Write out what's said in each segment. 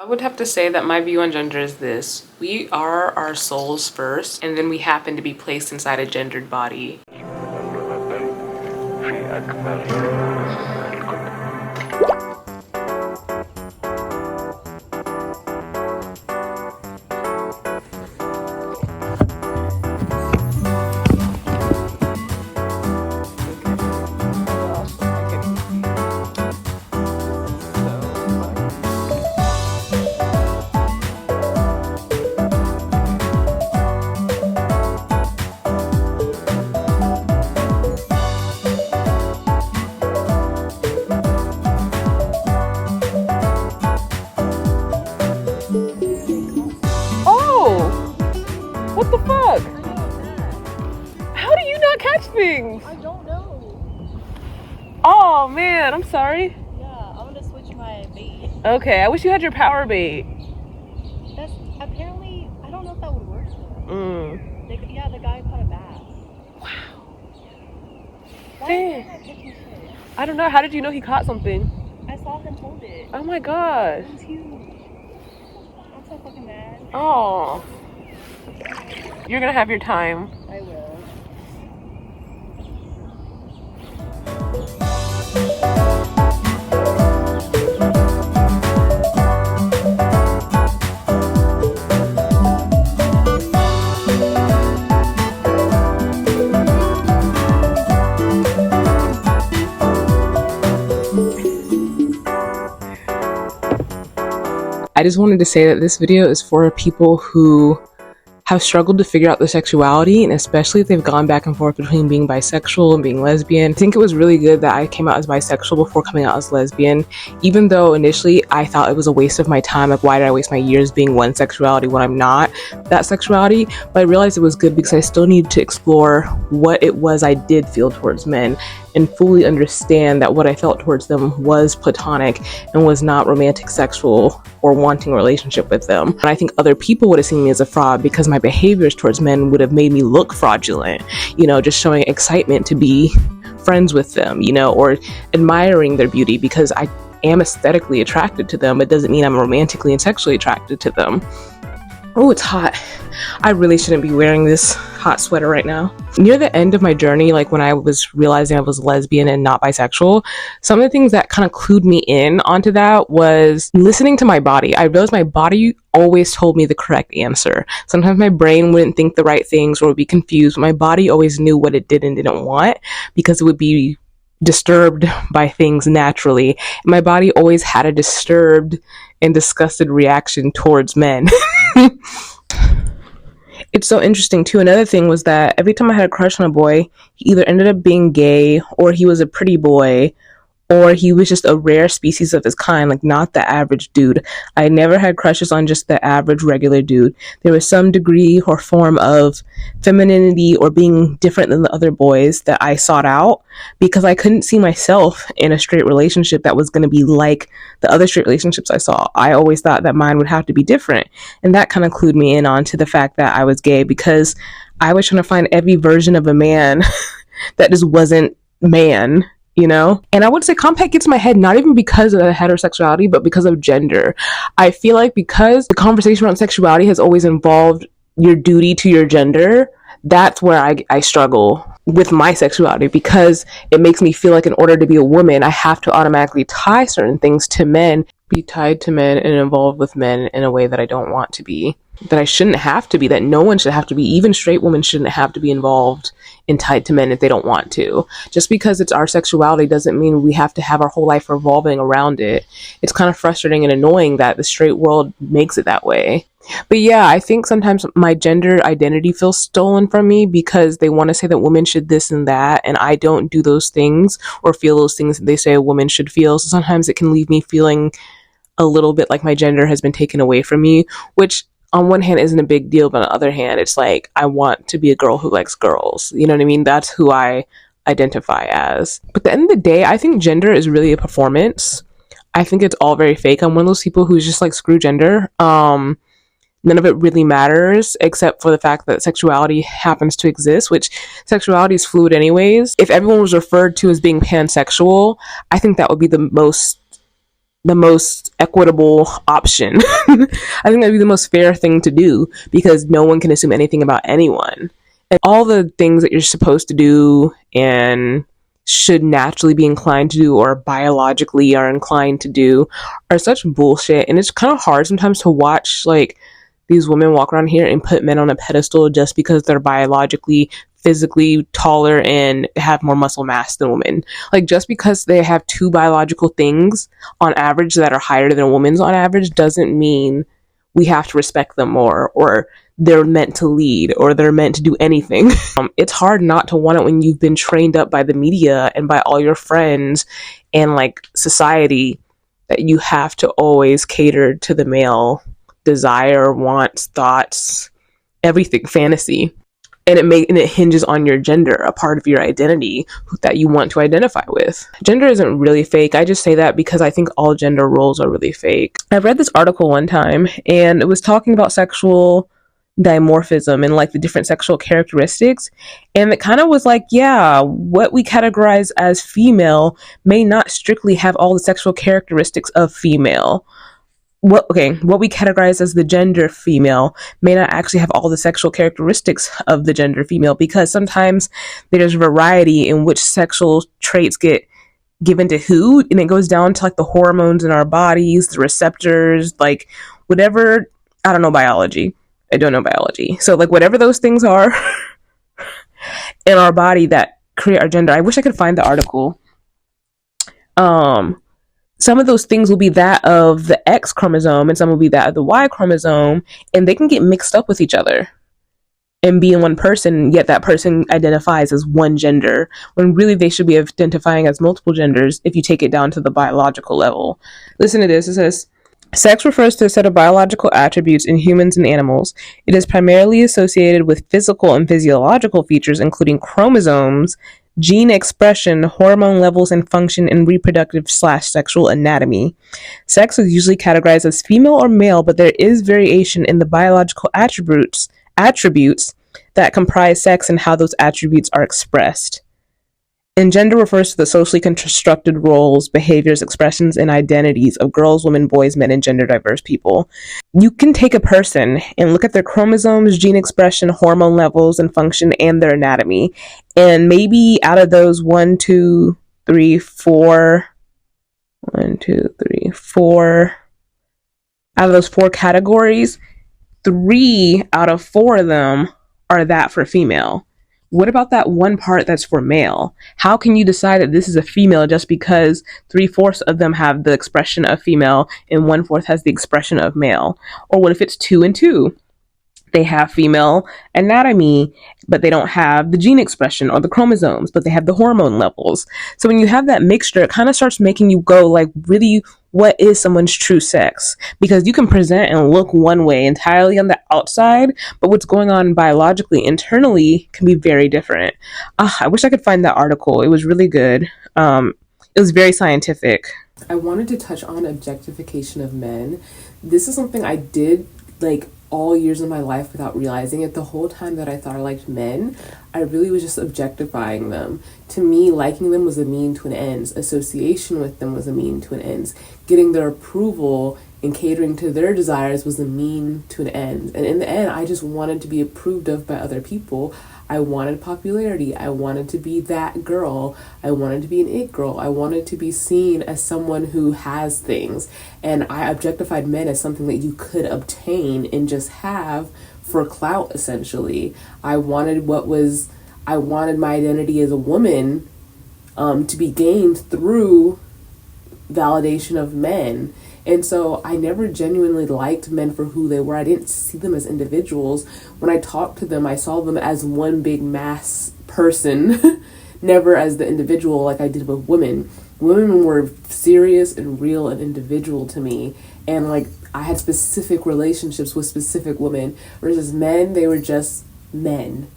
I would have to say that my view on gender is this: we are our souls first, and then we happen to be placed inside a gendered body. What the fuck? How do you not catch things? I don't know. Oh man, I'm sorry. Yeah, I'm gonna switch my bait. Okay, I wish you had your power bait. That's apparently, I don't know if that would work though. Yeah, the guy caught a bass. Wow. Why is that not catching fish? I don't know. How did you know he caught something? I saw him hold it. Oh my gosh. It was huge. I'm so fucking mad. Oh. You're gonna have your time. I will. I just wanted to say that this video is for people who have struggled to figure out their sexuality, and especially if they've gone back and forth between being bisexual and being lesbian. I think it was really good that I came out as bisexual before coming out as lesbian, even though initially I thought it was a waste of my time. Like, why did I waste my years being one sexuality when I'm not that sexuality? But I realized it was good because I still needed to explore what it was I did feel towards men and fully understand that what I felt towards them was platonic and was not romantic, sexual, or wanting a relationship with them. And I think other people would have seen me as a fraud because my behaviors towards men would have made me look fraudulent, just showing excitement to be friends with them, or admiring their beauty because I am aesthetically attracted to them. It doesn't mean I'm romantically and sexually attracted to them. Oh, it's hot. I really shouldn't be wearing this hot sweater right now. Near the end of my journey, like when I was realizing I was lesbian and not bisexual, some of the things that kind of clued me in onto that was listening to my body. I realized my body always told me the correct answer. Sometimes my brain wouldn't think the right things or would be confused, but my body always knew what it did and didn't want because it would be disturbed by things naturally. And my body always had a disturbed and disgusted reaction towards men. It's so interesting too. Another thing was that every time I had a crush on a boy, he either ended up being gay, or he was a pretty boy, or he was just a rare species of his kind, like not the average dude. I never had crushes on just the average regular dude. There was some degree or form of femininity or being different than the other boys that I sought out because I couldn't see myself in a straight relationship that was going to be like the other straight relationships I saw. I always thought that mine would have to be different. And that kind of clued me in on to the fact that I was gay because I was trying to find every version of a man that just wasn't man. And I would say compact gets in my head not even because of heterosexuality, but because of gender. I feel like because the conversation around sexuality has always involved your duty to your gender, that's where I struggle with my sexuality because it makes me feel like in order to be a woman, I have to automatically tie certain things to men, be tied to men and involved with men in a way that I don't want to be, that I shouldn't have to be, that no one should have to be. Even straight women shouldn't have to be involved and tied to men if they don't want to. Just because it's our sexuality doesn't mean we have to have our whole life revolving around it. It's kind of frustrating and annoying that the straight world makes it that way. But yeah, I think sometimes my gender identity feels stolen from me because they want to say that women should this and that, and I don't do those things or feel those things that they say a woman should feel. So sometimes it can leave me feeling a little bit like my gender has been taken away from me, which on one hand isn't a big deal, but on the other hand, it's like I want to be a girl who likes girls. You know what I mean? That's who I identify as. But at the end of the day, I think gender is really a performance. I think it's all very fake. I'm one of those people who's just like, screw gender. None of it really matters except for the fact that sexuality happens to exist, which sexuality is fluid anyways. If everyone was referred to as being pansexual, I think that would be the most the most equitable option. I think that'd be the most fair thing to do because no one can assume anything about anyone. And all the things that you're supposed to do and should naturally be inclined to do or biologically are inclined to do are such bullshit. And it's kind of hard sometimes to watch like these women walk around here and put men on a pedestal just because they're biologically physically taller and have more muscle mass than women. Like just because they have two biological things on average that are higher than a woman's on average doesn't mean we have to respect them more or they're meant to lead or they're meant to do anything. It's hard not to want it when you've been trained up by the media and by all your friends and like society that you have to always cater to the male desire, wants, thoughts, everything, fantasy. And it hinges on your gender, a part of your identity that you want to identify with. Gender isn't really fake. I just say that because I think all gender roles are really fake. I read this article one time and it was talking about sexual dimorphism and like the different sexual characteristics, and it kind of was like, yeah, what we categorize as female may not strictly have all the sexual characteristics of female. What we categorize as the gender female may not actually have all the sexual characteristics of the gender female, because sometimes there's variety in which sexual traits get given to who, and it goes down to like the hormones in our bodies, the receptors, like whatever. I don't know biology. I don't know biology. So like whatever those things are in our body that create our gender. I wish I could find the article. Some of those things will be that of the X chromosome and some will be that of the Y chromosome, and they can get mixed up with each other and be in one person, yet that person identifies as one gender, when really they should be identifying as multiple genders if you take it down to the biological level. Listen to this. It says, sex refers to a set of biological attributes in humans and animals. It is primarily associated with physical and physiological features, including chromosomes, gene expression, hormone levels and function, and reproductive/sexual anatomy. Sex is usually categorized as female or male, but there is variation in the biological attributes that comprise sex and how those attributes are expressed. And gender refers to the socially constructed roles, behaviors, expressions, and identities of girls, women, boys, men, and gender diverse people. You can take a person and look at their chromosomes, gene expression, hormone levels and function, and their anatomy. And maybe out of those 4 out of those 4 categories, 3 out of 4 of them are that for female. What about that one part that's for male? How can you decide that this is a female just because 3/4 of them have the expression of female and 1/4 has the expression of male? Or what if it's 2 and 2? They have female anatomy, but they don't have the gene expression or the chromosomes, but they have the hormone levels. So when you have that mixture, it kind of starts making you go like, really, what is someone's true sex? Because you can present and look one way entirely on the outside, but what's going on biologically internally can be very different. I wish I could find that article. It was really good. It was very scientific. I wanted to touch on objectification of men. This is something I did like all years of my life without realizing it. The whole time that I thought I liked men, I really was just objectifying them. To me, liking them was a mean to an end. Association with them was a mean to an end. Getting their approval and catering to their desires was a mean to an end. And in the end, I just wanted to be approved of by other people. I wanted popularity. I wanted to be that girl. I wanted to be an it girl. I wanted to be seen as someone who has things. And I objectified men as something that you could obtain and just have for clout, essentially. I wanted my identity as a woman to be gained through validation of men. And so I never genuinely liked men for who they were. I didn't see them as individuals. When I talked to them, I saw them as one big mass person, never as the individual like I did with women. Women were serious and real and individual to me. And like I had specific relationships with specific women, versus men, they were just men.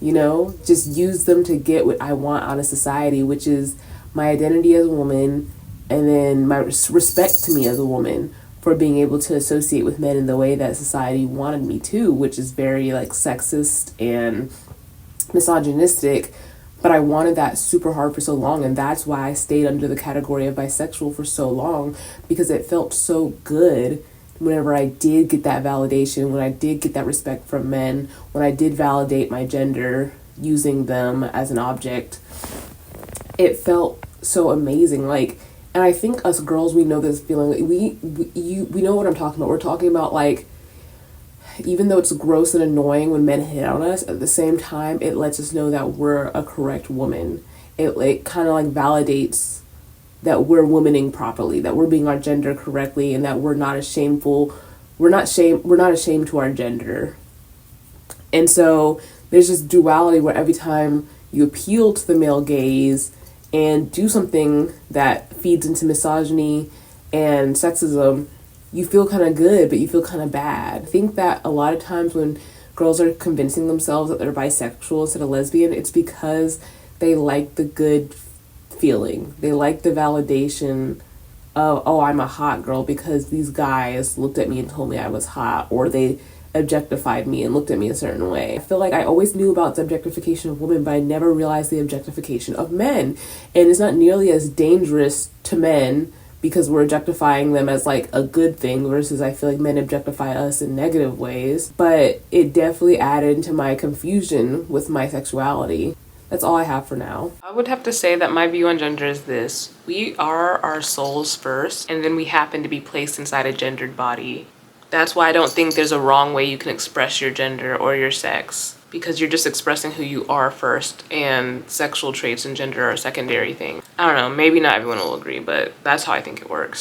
You know, just use them to get what I want out of society, which is my identity as a woman, and then my respect to me as a woman for being able to associate with men in the way that society wanted me to, which is very like sexist and misogynistic. But I wanted that super hard for so long, and that's why I stayed under the category of bisexual for so long, because it felt so good whenever I did get that validation, when I did get that respect from men, when I did validate my gender using them as an object. It felt so amazing. Like, and I think us girls, we know this feeling. We know what I'm talking about. We're talking about, like, even though it's gross and annoying when men hit on us, at the same time, it lets us know that we're a correct woman. It kind of like validates that we're womaning properly, that we're being our gender correctly, and that we're not ashamed to our gender. And so there's this duality where every time you appeal to the male gaze and do something that feeds into misogyny and sexism, you feel kind of good, but you feel kind of bad. I think that a lot of times when girls are convincing themselves that they're bisexual instead of lesbian, it's because they like the good feeling. They like the validation of, oh, I'm a hot girl because these guys looked at me and told me I was hot, or they objectified me and looked at me a certain way. I feel like I always knew about the objectification of women, but I never realized the objectification of men. And it's not nearly as dangerous to men because we're objectifying them as like a good thing, versus I feel like men objectify us in negative ways. But it definitely added to my confusion with my sexuality. That's all I have for now. I would have to say that my view on gender is this: we are our souls first, and then we happen to be placed inside a gendered body. That's why I don't think there's a wrong way you can express your gender or your sex, because you're just expressing who you are first, and sexual traits and gender are a secondary thing. I don't know, maybe not everyone will agree, but that's how I think it works.